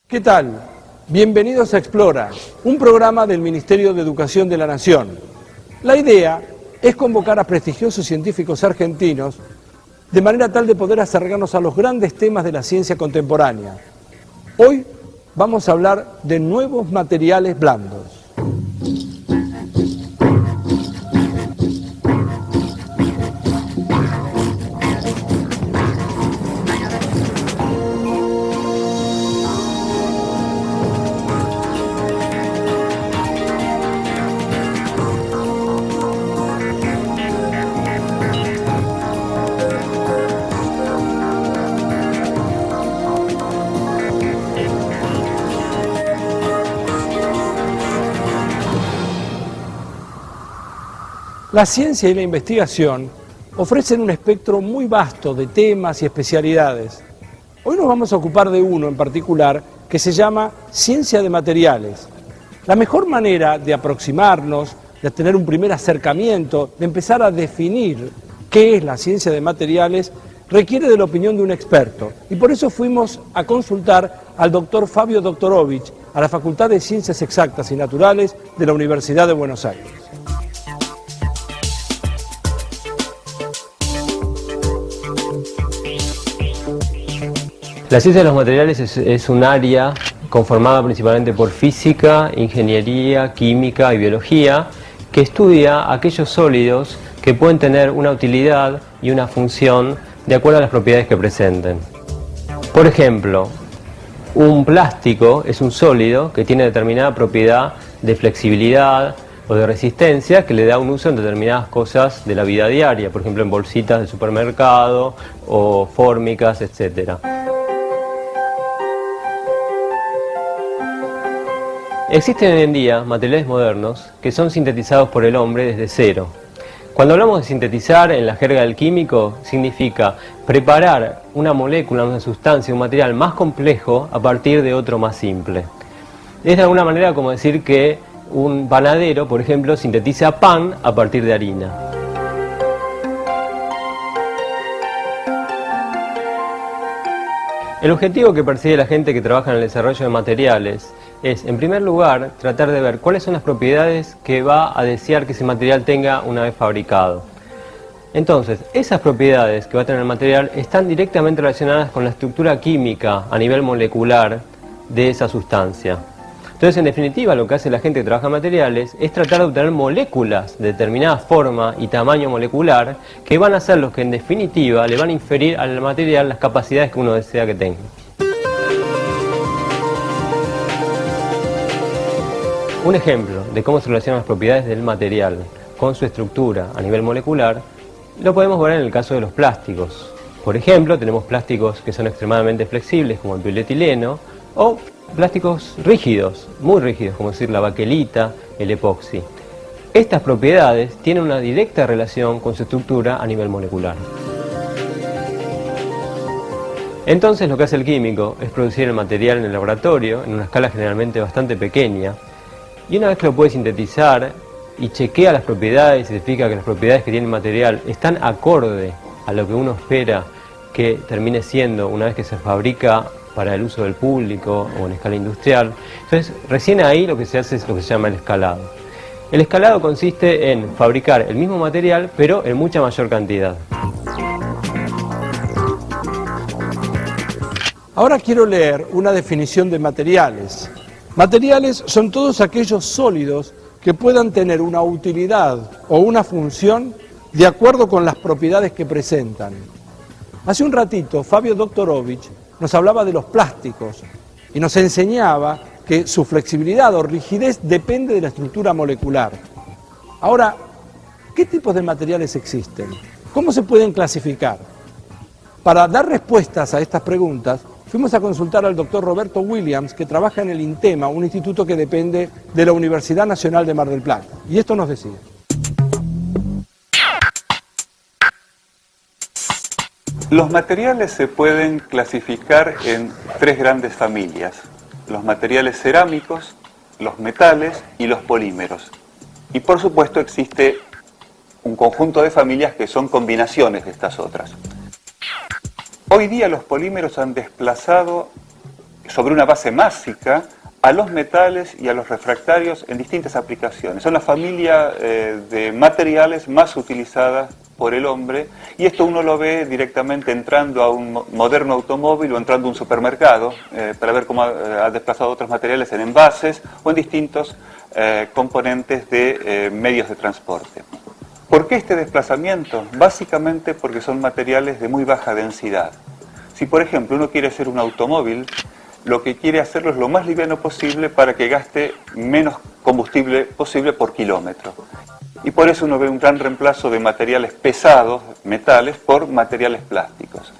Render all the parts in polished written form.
¿Qué tal? Bienvenidos a Explora, un programa del Ministerio de Educación de la Nación. La idea es convocar a prestigiosos científicos argentinos de manera tal de poder acercarnos a los grandes temas de la ciencia contemporánea. Hoy vamos a hablar de nuevos materiales blandos. La ciencia y la investigación ofrecen un espectro muy vasto de temas y especialidades. Hoy nos vamos a ocupar de uno en particular que se llama ciencia de materiales. La mejor manera de aproximarnos, de tener un primer acercamiento, de empezar a definir qué es la ciencia de materiales, requiere de la opinión de un experto. Y por eso fuimos a consultar al doctor Fabio Doktorovich, a la Facultad de Ciencias Exactas y Naturales de la Universidad de Buenos Aires. La ciencia de los materiales es un área conformada principalmente por física, ingeniería, química y biología, que estudia aquellos sólidos que pueden tener una utilidad y una función de acuerdo a las propiedades que presenten. Por ejemplo, un plástico es un sólido que tiene determinada propiedad de flexibilidad o de resistencia que le da un uso en determinadas cosas de la vida diaria, por ejemplo en bolsitas de supermercado o fórmicas, etc. Existen hoy en día materiales modernos que son sintetizados por el hombre desde cero. Cuando hablamos de sintetizar en la jerga del químico, significa preparar una molécula, una sustancia, un material más complejo a partir de otro más simple. Es de alguna manera como decir que un panadero, por ejemplo, sintetiza pan a partir de harina. El objetivo que persigue la gente que trabaja en el desarrollo de materiales es, en primer lugar, tratar de ver cuáles son las propiedades que va a desear que ese material tenga una vez fabricado. Entonces, esas propiedades que va a tener el material están directamente relacionadas con la estructura química a nivel molecular de esa sustancia. Entonces, en definitiva, lo que hace la gente que trabaja en materiales es tratar de obtener moléculas de determinada forma y tamaño molecular que van a ser los que, en definitiva, le van a inferir al material las capacidades que uno desea que tenga. Un ejemplo de cómo se relacionan las propiedades del material con su estructura a nivel molecular lo podemos ver en el caso de los plásticos. Por ejemplo, tenemos plásticos que son extremadamente flexibles, como el polietileno, o plásticos rígidos, muy rígidos, como decir la baquelita, el epoxi. Estas propiedades tienen una directa relación con su estructura a nivel molecular. Entonces lo que hace el químico es producir el material en el laboratorio, en una escala generalmente bastante pequeña, y una vez que lo puede sintetizar y chequea las propiedades y se fija que las propiedades que tiene el material están acorde a lo que uno espera que termine siendo una vez que se fabrica para el uso del público o en escala industrial, entonces recién ahí lo que se hace es lo que se llama el escalado. El escalado consiste en fabricar el mismo material pero en mucha mayor cantidad. Ahora quiero leer una definición de materiales. Materiales son todos aquellos sólidos que puedan tener una utilidad o una función de acuerdo con las propiedades que presentan. Hace un ratito, Fabio Doktorovich nos hablaba de los plásticos y nos enseñaba que su flexibilidad o rigidez depende de la estructura molecular. Ahora, ¿qué tipos de materiales existen? ¿Cómo se pueden clasificar? Para dar respuestas a estas preguntas, fuimos a consultar al doctor Roberto Williams, que trabaja en el INTEMA, un instituto que depende de la Universidad Nacional de Mar del Plata. Y esto nos decía. Los materiales se pueden clasificar en tres grandes familias: los materiales cerámicos, los metales y los polímeros. Y por supuesto existe un conjunto de familias que son combinaciones de estas otras. Hoy día los polímeros han desplazado sobre una base másica a los metales y a los refractarios en distintas aplicaciones. Son la familia de materiales más utilizadas por el hombre, y esto uno lo ve directamente entrando a un moderno automóvil o entrando a un supermercado para ver cómo ha desplazado otros materiales en envases o en distintos componentes de medios de transporte. ¿Por qué este desplazamiento? Básicamente porque son materiales de muy baja densidad. Si por ejemplo uno quiere hacer un automóvil, lo que quiere hacerlo es lo más liviano posible para que gaste menos combustible posible por kilómetro. Y por eso uno ve un gran reemplazo de materiales pesados, metales, por materiales plásticos.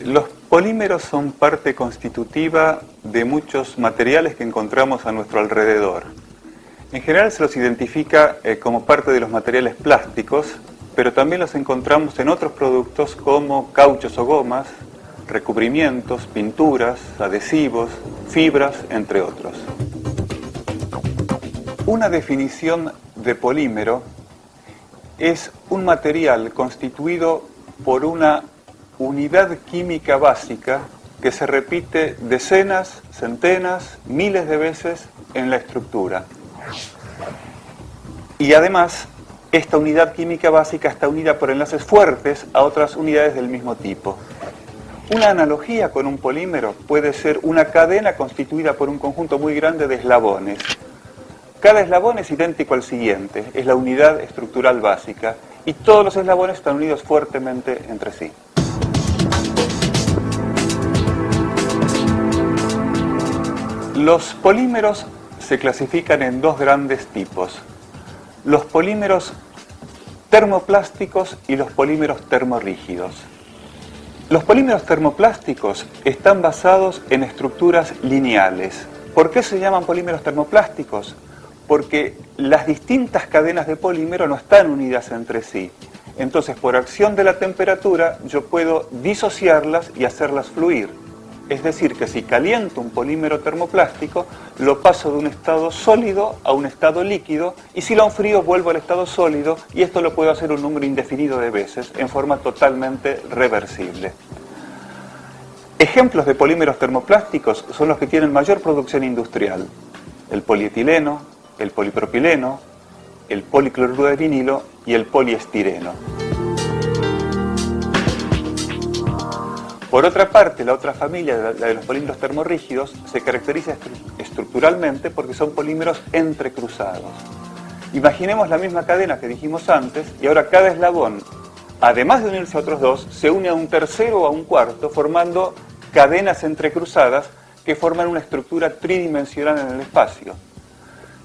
Los polímeros son parte constitutiva de muchos materiales que encontramos a nuestro alrededor. En general se los identifica como parte de los materiales plásticos, pero también los encontramos en otros productos como cauchos o gomas, recubrimientos, pinturas, adhesivos, fibras, entre otros. Una definición de polímero es un material constituido por una unidad química básica que se repite decenas, centenas, miles de veces en la estructura. Y además, esta unidad química básica está unida por enlaces fuertes a otras unidades del mismo tipo. Una analogía con un polímero puede ser una cadena constituida por un conjunto muy grande de eslabones. Cada eslabón es idéntico al siguiente, es la unidad estructural básica, y todos los eslabones están unidos fuertemente entre sí. Los polímeros se clasifican en dos grandes tipos: los polímeros termoplásticos y los polímeros termorrígidos. Los polímeros termoplásticos están basados en estructuras lineales. ¿Por qué se llaman polímeros termoplásticos? Porque las distintas cadenas de polímero no están unidas entre sí. Entonces, por acción de la temperatura, yo puedo disociarlas y hacerlas fluir. Es decir, que si caliento un polímero termoplástico, lo paso de un estado sólido a un estado líquido, y si lo enfrío vuelvo al estado sólido, y esto lo puedo hacer un número indefinido de veces, en forma totalmente reversible. Ejemplos de polímeros termoplásticos son los que tienen mayor producción industrial: el polietileno, el polipropileno, el policloruro de vinilo y el poliestireno. Por otra parte, la otra familia, la de los polímeros termorrígidos, se caracteriza estructuralmente porque son polímeros entrecruzados. Imaginemos la misma cadena que dijimos antes, y ahora cada eslabón, además de unirse a otros dos, se une a un tercero o a un cuarto, formando cadenas entrecruzadas que forman una estructura tridimensional en el espacio.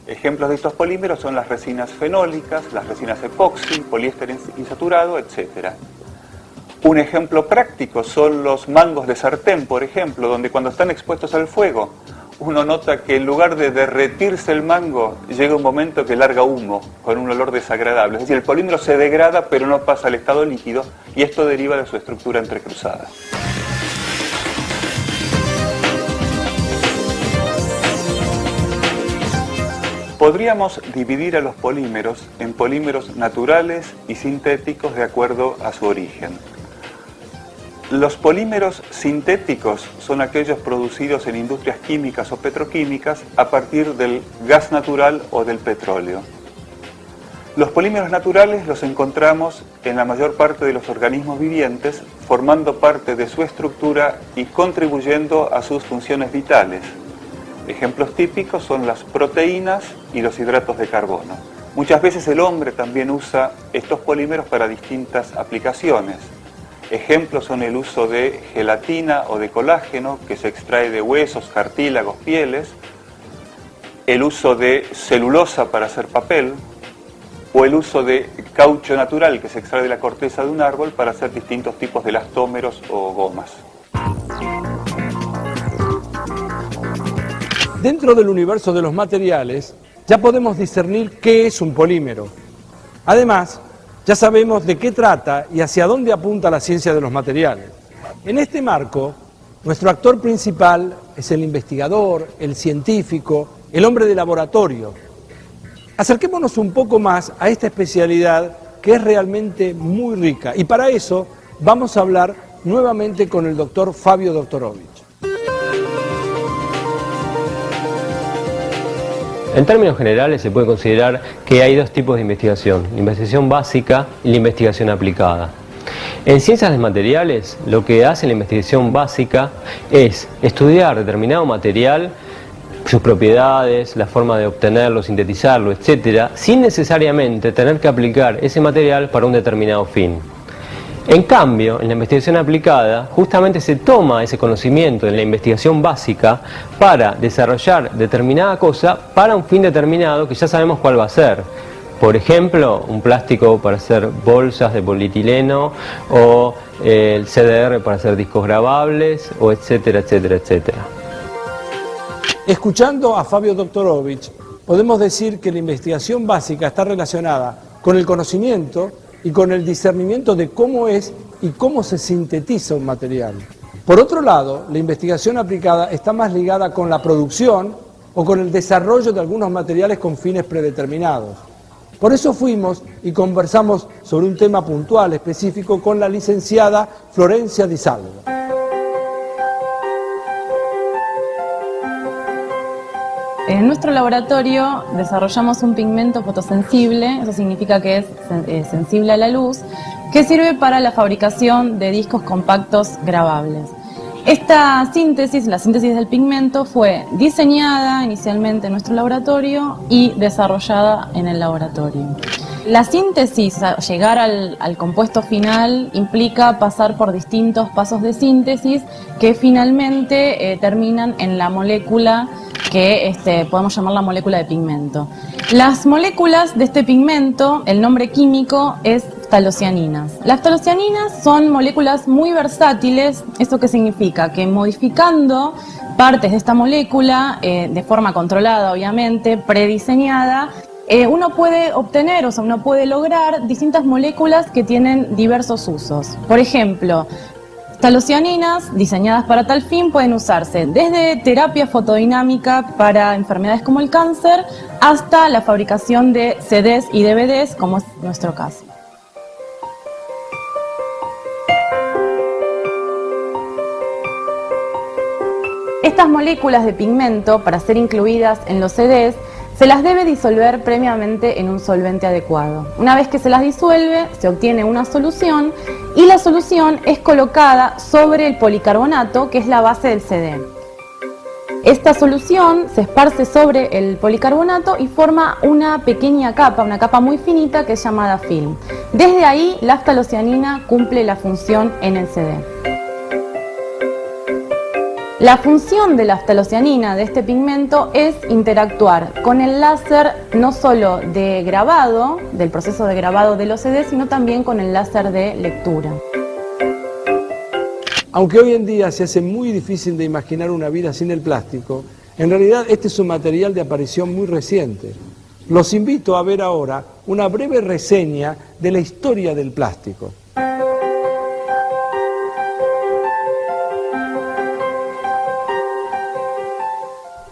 Ejemplos de estos polímeros son las resinas fenólicas, las resinas epoxi, poliéster insaturado, etc. Un ejemplo práctico son los mangos de sartén, por ejemplo, donde cuando están expuestos al fuego, uno nota que en lugar de derretirse el mango, llega un momento que larga humo, con un olor desagradable. Es decir, el polímero se degrada, pero no pasa al estado líquido, y esto deriva de su estructura entrecruzada. Podríamos dividir a los polímeros en polímeros naturales y sintéticos de acuerdo a su origen. Los polímeros sintéticos son aquellos producidos en industrias químicas o petroquímicas a partir del gas natural o del petróleo. Los polímeros naturales los encontramos en la mayor parte de los organismos vivientes, formando parte de su estructura y contribuyendo a sus funciones vitales. Ejemplos típicos son las proteínas y los hidratos de carbono. Muchas veces el hombre también usa estos polímeros para distintas aplicaciones. Ejemplos son el uso de gelatina o de colágeno, que se extrae de huesos, cartílagos, pieles, el uso de celulosa para hacer papel, o el uso de caucho natural, que se extrae de la corteza de un árbol para hacer distintos tipos de elastómeros o gomas. Dentro del universo de los materiales, ya podemos discernir qué es un polímero. Además, ya sabemos de qué trata y hacia dónde apunta la ciencia de los materiales. En este marco, nuestro actor principal es el investigador, el científico, el hombre de laboratorio. Acerquémonos un poco más a esta especialidad que es realmente muy rica. Y para eso vamos a hablar nuevamente con el doctor Fabio Doktorovich. En términos generales se puede considerar que hay dos tipos de investigación, la investigación básica y la investigación aplicada. En ciencias de materiales, lo que hace la investigación básica es estudiar determinado material, sus propiedades, la forma de obtenerlo, sintetizarlo, etc., sin necesariamente tener que aplicar ese material para un determinado fin. En cambio, en la investigación aplicada, justamente se toma ese conocimiento de la investigación básica para desarrollar determinada cosa para un fin determinado que ya sabemos cuál va a ser. Por ejemplo, un plástico para hacer bolsas de polietileno, o el CDR para hacer discos grabables, o etcétera, etcétera, etcétera. Escuchando a Fabio Doktorovich, podemos decir que la investigación básica está relacionada con el conocimiento y con el discernimiento de cómo es y cómo se sintetiza un material. Por otro lado, la investigación aplicada está más ligada con la producción o con el desarrollo de algunos materiales con fines predeterminados. Por eso fuimos y conversamos sobre un tema puntual, específico, con la licenciada Florencia Di Salvo. En nuestro laboratorio desarrollamos un pigmento fotosensible, eso significa que es sensible a la luz, que sirve para la fabricación de discos compactos grabables. Esta síntesis, la síntesis del pigmento, fue diseñada inicialmente en nuestro laboratorio y desarrollada en el laboratorio. La síntesis, llegar al compuesto final, implica pasar por distintos pasos de síntesis que finalmente terminan en la molécula que podemos llamar la molécula de pigmento. Las moléculas de este pigmento, el nombre químico es phthalocianinas. Las phthalocianinas son moléculas muy versátiles. ¿Eso qué significa? Que modificando partes de esta molécula, de forma controlada obviamente, prediseñada, uno puede obtener, o sea, uno puede lograr distintas moléculas que tienen diversos usos. Por ejemplo, phthalocianinas diseñadas para tal fin pueden usarse desde terapia fotodinámica para enfermedades como el cáncer hasta la fabricación de CDs y DVDs, como es nuestro caso. Estas moléculas de pigmento, para ser incluidas en los CDs, se las debe disolver previamente en un solvente adecuado. Una vez que se las disuelve, se obtiene una solución y la solución es colocada sobre el policarbonato, que es la base del CD. Esta solución se esparce sobre el policarbonato y forma una pequeña capa, una capa muy finita que es llamada film. Desde ahí, la phthalocianina cumple la función en el CD. La función de la phthalocianina de este pigmento es interactuar con el láser no solo de grabado, del proceso de grabado de los CDs, sino también con el láser de lectura. Aunque hoy en día se hace muy difícil de imaginar una vida sin el plástico, en realidad este es un material de aparición muy reciente. Los invito a ver ahora una breve reseña de la historia del plástico.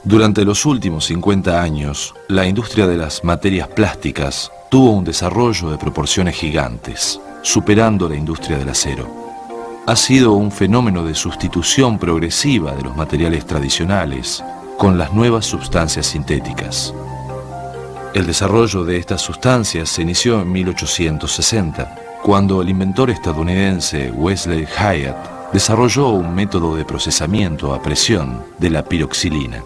Durante los últimos 50 años, la industria de las materias plásticas tuvo un desarrollo de proporciones gigantes, superando la industria del acero. Ha sido un fenómeno de sustitución progresiva de los materiales tradicionales con las nuevas sustancias sintéticas. El desarrollo de estas sustancias se inició en 1860, cuando el inventor estadounidense Wesley Hyatt desarrolló un método de procesamiento a presión de la piroxilina.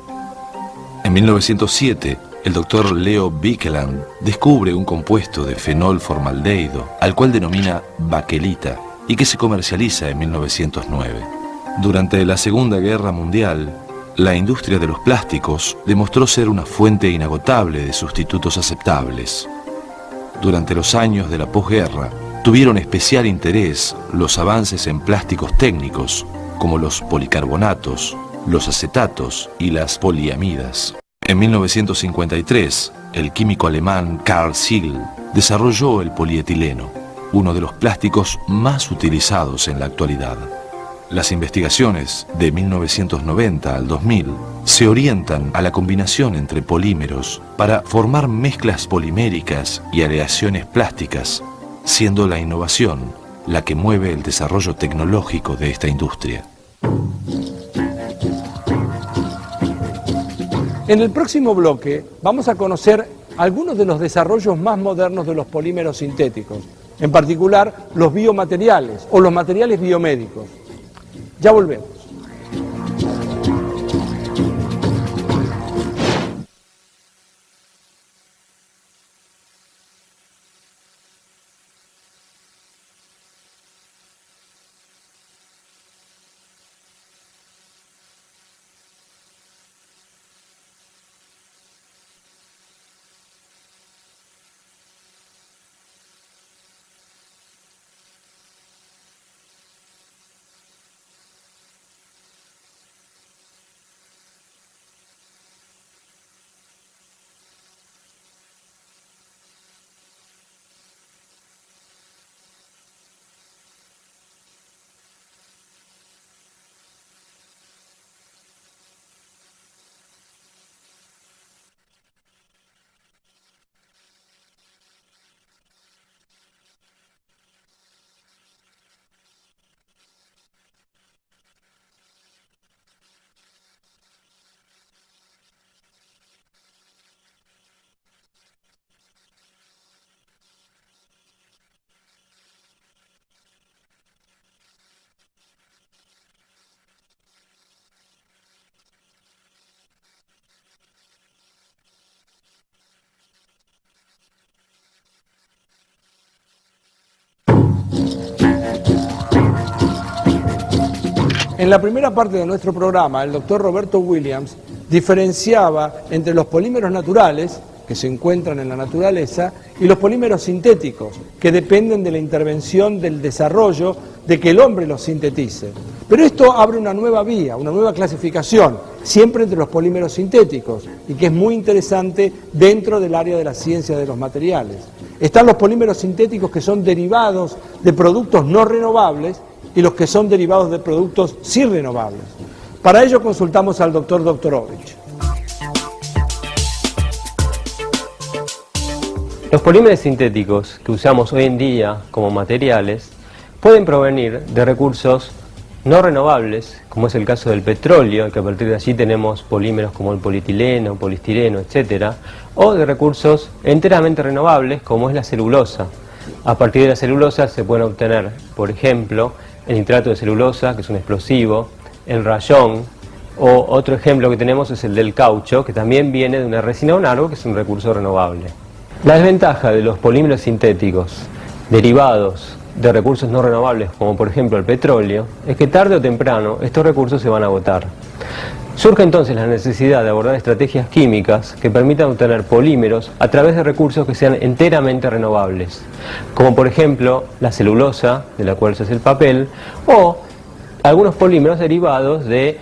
En 1907, el doctor Leo Birkeland descubre un compuesto de fenol formaldehído, al cual denomina baquelita, y que se comercializa en 1909. Durante la Segunda Guerra Mundial, la industria de los plásticos demostró ser una fuente inagotable de sustitutos aceptables. Durante los años de la posguerra, tuvieron especial interés los avances en plásticos técnicos, como los policarbonatos, los acetatos y las poliamidas. En 1953, el químico alemán Karl Siegel desarrolló el polietileno, uno de los plásticos más utilizados en la actualidad. Las investigaciones de 1990 al 2000 se orientan a la combinación entre polímeros para formar mezclas poliméricas y aleaciones plásticas siendo la innovación la que mueve el desarrollo tecnológico de esta industria. En el próximo bloque vamos a conocer algunos de los desarrollos más modernos de los polímeros sintéticos, en particular los biomateriales o los materiales biomédicos. Ya volvemos. En la primera parte de nuestro programa, el doctor Roberto Williams diferenciaba entre los polímeros naturales, que se encuentran en la naturaleza, y los polímeros sintéticos, que dependen de la intervención del desarrollo de que el hombre los sintetice. Pero esto abre una nueva vía, una nueva clasificación, siempre entre los polímeros sintéticos, y que es muy interesante dentro del área de la ciencia de los materiales. Están los polímeros sintéticos que son derivados de productos no renovables, y los que son derivados de productos sí renovables. Para ello consultamos al doctor Doktorovich. Los polímeros sintéticos que usamos hoy en día como materiales pueden provenir de recursos no renovables, como es el caso del petróleo, que a partir de allí tenemos polímeros como el polietileno, poliestireno, etc., o de recursos enteramente renovables, como es la celulosa. A partir de la celulosa se pueden obtener, por ejemplo, el nitrato de celulosa, que es un explosivo, el rayón, o otro ejemplo que tenemos es el del caucho, que también viene de una resina de un árbol, que es un recurso renovable. La desventaja de los polímeros sintéticos derivados de recursos no renovables, como por ejemplo el petróleo, es que tarde o temprano estos recursos se van a agotar. Surge entonces la necesidad de abordar estrategias químicas que permitan obtener polímeros a través de recursos que sean enteramente renovables, como por ejemplo la celulosa, de la cual se hace el papel, o algunos polímeros derivados de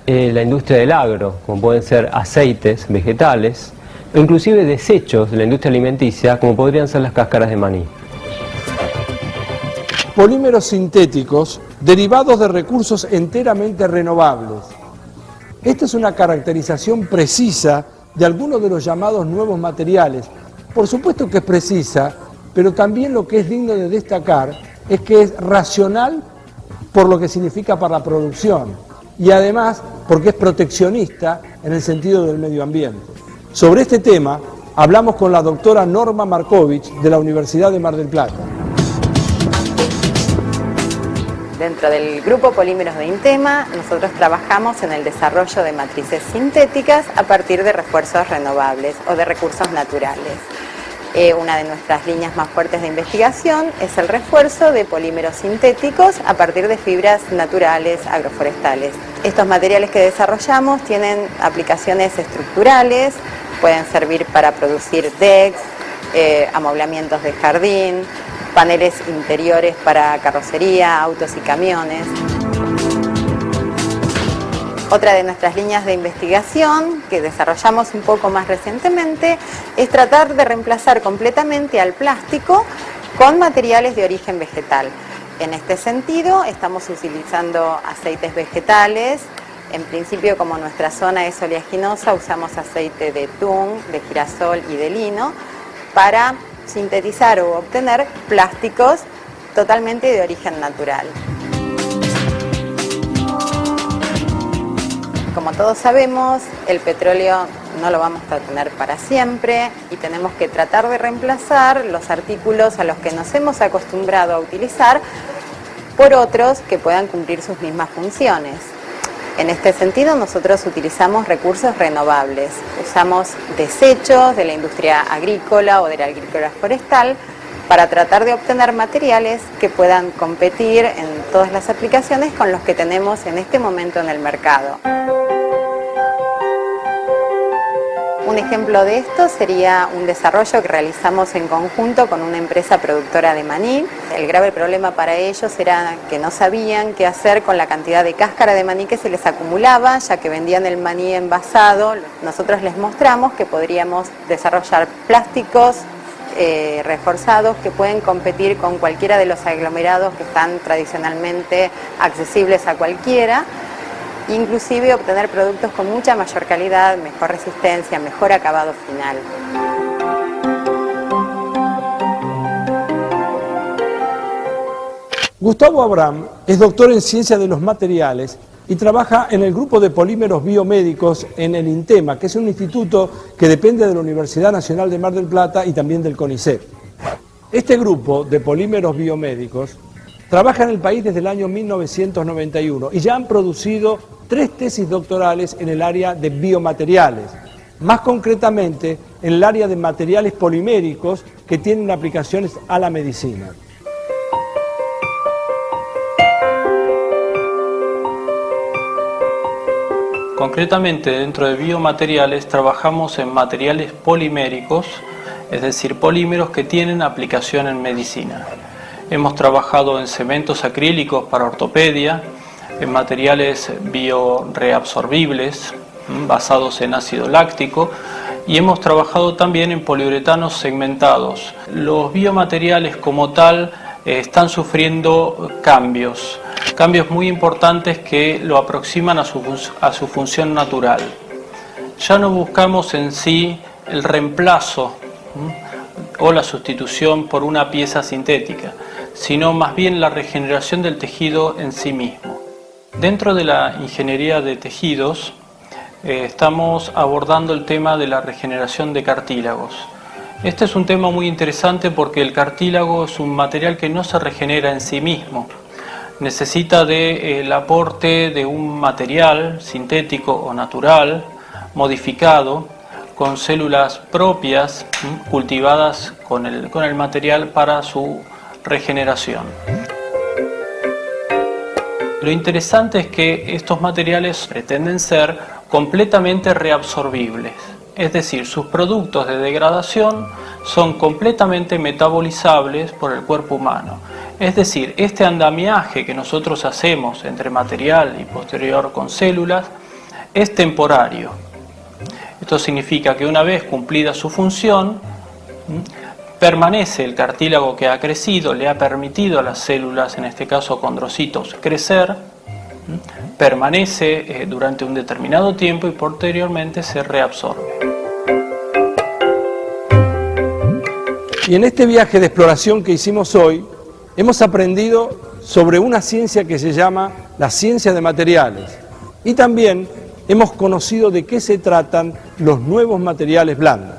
la industria del agro, como pueden ser aceites vegetales, o inclusive desechos de la industria alimenticia, como podrían ser las cáscaras de maní. Polímeros sintéticos derivados de recursos enteramente renovables. Esta es una caracterización precisa de algunos de los llamados nuevos materiales. Por supuesto que es precisa, pero también lo que es digno de destacar es que es racional por lo que significa para la producción y además porque es proteccionista en el sentido del medio ambiente. Sobre este tema hablamos con la doctora Norma Markovich de la Universidad de Mar del Plata. Dentro del grupo Polímeros de Intema, nosotros trabajamos en el desarrollo de matrices sintéticas a partir de refuerzos renovables o de recursos naturales. Una de nuestras líneas más fuertes de investigación es el refuerzo de polímeros sintéticos a partir de fibras naturales agroforestales. Estos materiales que desarrollamos tienen aplicaciones estructurales, pueden servir para producir decks, amoblamientos de jardín, paneles interiores para carrocería, autos y camiones. Otra de nuestras líneas de investigación que desarrollamos un poco más recientemente es tratar de reemplazar completamente al plástico con materiales de origen vegetal. En este sentido estamos utilizando aceites vegetales. En principio, como nuestra zona es oleaginosa, usamos aceite de tung, de girasol y de lino para sintetizar o obtener plásticos totalmente de origen natural. Como todos sabemos, el petróleo no lo vamos a tener para siempre y tenemos que tratar de reemplazar los artículos a los que nos hemos acostumbrado a utilizar por otros que puedan cumplir sus mismas funciones. En este sentido, nosotros utilizamos recursos renovables, usamos desechos de la industria agrícola o de la agrícola forestal para tratar de obtener materiales que puedan competir en todas las aplicaciones con los que tenemos en este momento en el mercado. Un ejemplo de esto sería un desarrollo que realizamos en conjunto con una empresa productora de maní. El grave problema para ellos era que no sabían qué hacer con la cantidad de cáscara de maní que se les acumulaba, ya que vendían el maní envasado. Nosotros les mostramos que podríamos desarrollar plásticos reforzados que pueden competir con cualquiera de los aglomerados que están tradicionalmente accesibles a cualquiera. Inclusive obtener productos con mucha mayor calidad, mejor resistencia, mejor acabado final. Gustavo Abraham es doctor en Ciencia de los Materiales y trabaja en el grupo de polímeros biomédicos en el INTEMA, que es un instituto que depende de la Universidad Nacional de Mar del Plata y también del CONICET. Este grupo de polímeros biomédicos trabaja en el país desde el año 1991 y ya han producido 3 tesis doctorales en el área de biomateriales, más concretamente en el área de materiales poliméricos que tienen aplicaciones a la medicina. Concretamente, dentro de biomateriales trabajamos en materiales poliméricos, es decir, polímeros que tienen aplicación en medicina. Hemos trabajado en cementos acrílicos para ortopedia, en materiales bioreabsorbibles basados en ácido láctico y hemos trabajado también en poliuretanos segmentados. Los biomateriales como tal están sufriendo cambios muy importantes que lo aproximan a su función natural. Ya no buscamos en sí el reemplazo o la sustitución por una pieza sintética, sino más bien la regeneración del tejido en sí mismo. Dentro de la ingeniería de tejidos estamos abordando el tema de la regeneración de cartílagos. Este es un tema muy interesante porque el cartílago es un material que no se regenera en sí mismo. Necesita del aporte de un material sintético o natural, modificado, con células propias, cultivadas con el material para su regeneración. Lo interesante es que estos materiales pretenden ser completamente reabsorbibles, es decir, sus productos de degradación son completamente metabolizables por el cuerpo humano. Es decir, este andamiaje que nosotros hacemos entre material y posterior con células es temporario. Esto significa que una vez cumplida su función, permanece el cartílago que ha crecido, le ha permitido a las células, en este caso condrocitos, crecer, permanece durante un determinado tiempo y posteriormente se reabsorbe. Y en este viaje de exploración que hicimos hoy, hemos aprendido sobre una ciencia que se llama la ciencia de materiales y también hemos conocido de qué se tratan los nuevos materiales blandos.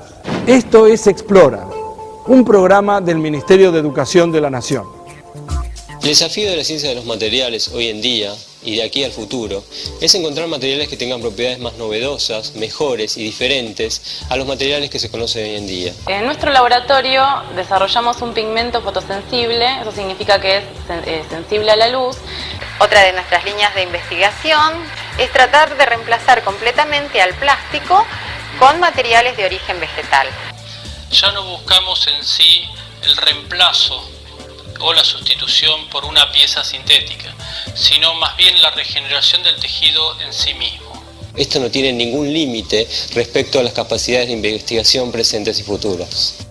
Esto es Explora, un programa del Ministerio de Educación de la Nación. El desafío de la ciencia de los materiales hoy en día y de aquí al futuro es encontrar materiales que tengan propiedades más novedosas, mejores y diferentes a los materiales que se conocen hoy en día. En nuestro laboratorio desarrollamos un pigmento fotosensible, eso significa que es sensible a la luz. Otra de nuestras líneas de investigación es tratar de reemplazar completamente al plástico con materiales de origen vegetal. Ya no buscamos en sí el reemplazo o la sustitución por una pieza sintética, sino más bien la regeneración del tejido en sí mismo. Esto no tiene ningún límite respecto a las capacidades de investigación presentes y futuras.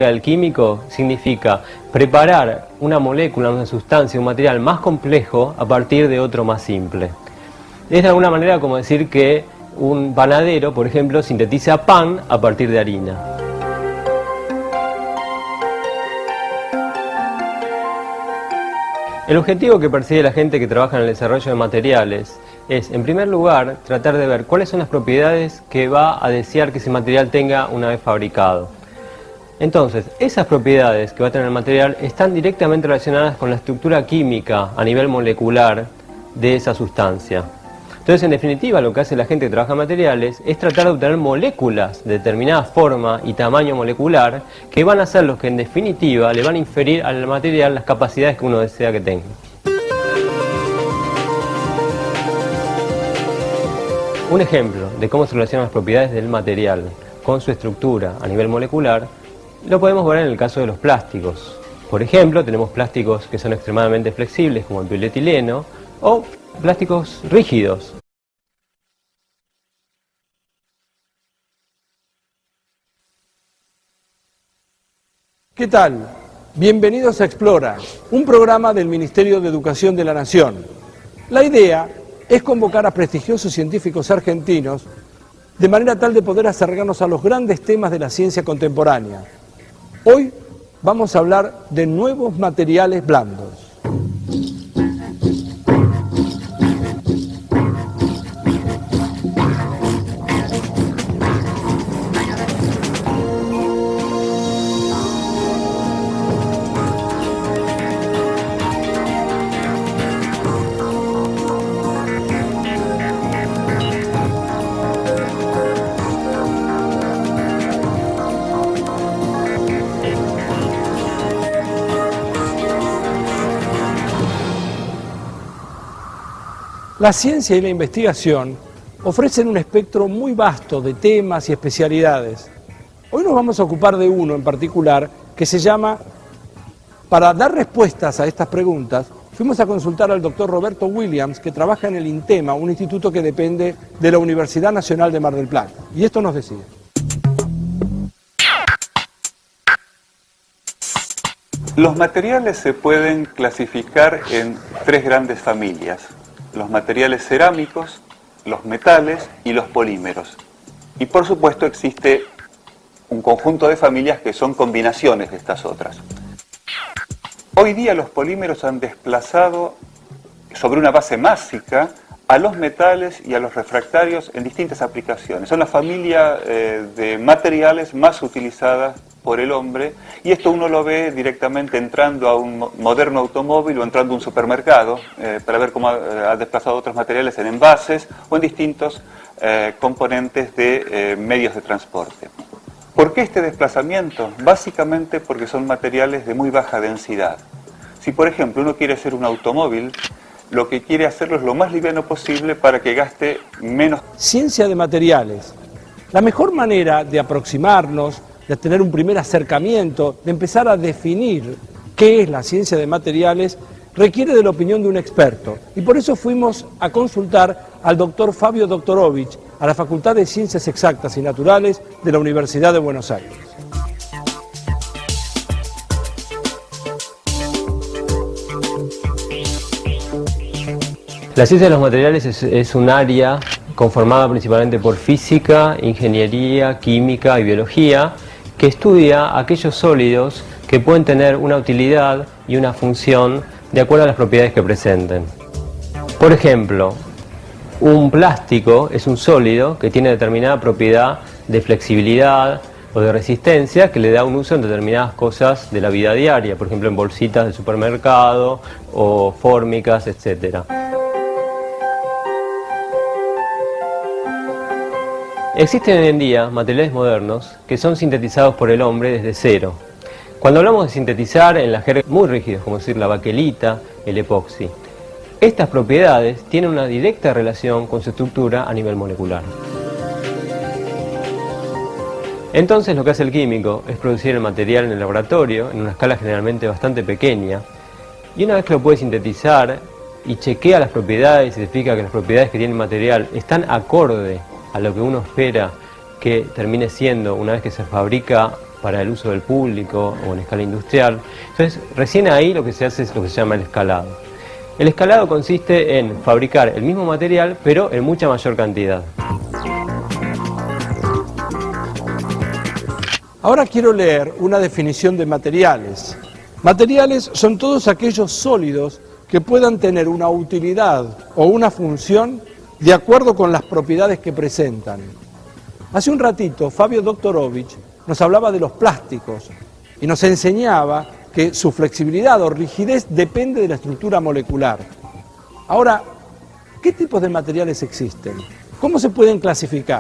El químico significa preparar una molécula, una sustancia, un material más complejo a partir de otro más simple. Es de alguna manera como decir que un panadero, por ejemplo, sintetiza pan a partir de harina. El objetivo que persigue la gente que trabaja en el desarrollo de materiales es, en primer lugar, tratar de ver cuáles son las propiedades que va a desear que ese material tenga una vez fabricado. Entonces, esas propiedades que va a tener el material están directamente relacionadas con la estructura química a nivel molecular de esa sustancia. Entonces, en definitiva, lo que hace la gente que trabaja en materiales es tratar de obtener moléculas de determinada forma y tamaño molecular que van a ser los que, en definitiva, le van a inferir al material las capacidades que uno desea que tenga. Un ejemplo de cómo se relacionan las propiedades del material con su estructura a nivel molecular lo podemos ver en el caso de los plásticos. Por ejemplo, tenemos plásticos que son extremadamente flexibles, como el polietileno, o plásticos rígidos. ¿Qué tal? Bienvenidos a Explora, un programa del Ministerio de Educación de la Nación. La idea es convocar a prestigiosos científicos argentinos de manera tal de poder acercarnos a los grandes temas de la ciencia contemporánea. Hoy vamos a hablar de nuevos materiales blandos. La ciencia y la investigación ofrecen un espectro muy vasto de temas y especialidades. Hoy nos vamos a ocupar de uno en particular que se llama, para dar respuestas a estas preguntas, fuimos a consultar al doctor Roberto Williams, que trabaja en el INTEMA, un instituto que depende de la Universidad Nacional de Mar del Plata. Y esto nos decía. Los materiales se pueden clasificar en tres grandes familias: los materiales cerámicos, los metales y los polímeros. Y por supuesto existe un conjunto de familias que son combinaciones de estas otras. Hoy día los polímeros han desplazado sobre una base másica a los metales y a los refractarios en distintas aplicaciones. Son la familia de materiales más utilizadas por el hombre, y esto uno lo ve directamente entrando a un moderno automóvil o entrando a un supermercado para ver cómo ha desplazado otros materiales en envases o en distintos componentes de medios de transporte. ¿Por qué este desplazamiento? Básicamente porque son materiales de muy baja densidad. Si por ejemplo uno quiere hacer un automóvil, lo que quiere hacerlo es lo más liviano posible para que gaste menos. Ciencia de materiales. La mejor manera de aproximarnos, de tener un primer acercamiento, de empezar a definir qué es la ciencia de materiales, requiere de la opinión de un experto. Y por eso fuimos a consultar al doctor Fabio Doktorovich, a la Facultad de Ciencias Exactas y Naturales de la Universidad de Buenos Aires. La ciencia de los materiales es un área conformada principalmente por física, ingeniería, química y biología, que estudia aquellos sólidos que pueden tener una utilidad y una función de acuerdo a las propiedades que presenten. Por ejemplo, un plástico es un sólido que tiene determinada propiedad de flexibilidad o de resistencia que le da un uso en determinadas cosas de la vida diaria, por ejemplo en bolsitas del supermercado o fórmicas, etc. Existen hoy en día materiales modernos que son sintetizados por el hombre desde cero. Cuando hablamos de sintetizar, en la jerga muy rígidos, como decir la baquelita, el epoxi, estas propiedades tienen una directa relación con su estructura a nivel molecular. Entonces lo que hace el químico es producir el material en el laboratorio, en una escala generalmente bastante pequeña, y una vez que lo puede sintetizar y chequea las propiedades y verifica que las propiedades que tiene el material están acorde a lo que uno espera que termine siendo una vez que se fabrica para el uso del público o en escala industrial. Entonces, recién ahí lo que se hace es lo que se llama el escalado. El escalado consiste en fabricar el mismo material, pero en mucha mayor cantidad. Ahora quiero leer una definición de materiales. Materiales son todos aquellos sólidos que puedan tener una utilidad o una función de acuerdo con las propiedades que presentan. Hace un ratito, Fabio Doktorovich nos hablaba de los plásticos y nos enseñaba que su flexibilidad o rigidez depende de la estructura molecular. Ahora, ¿qué tipos de materiales existen? ¿Cómo se pueden clasificar?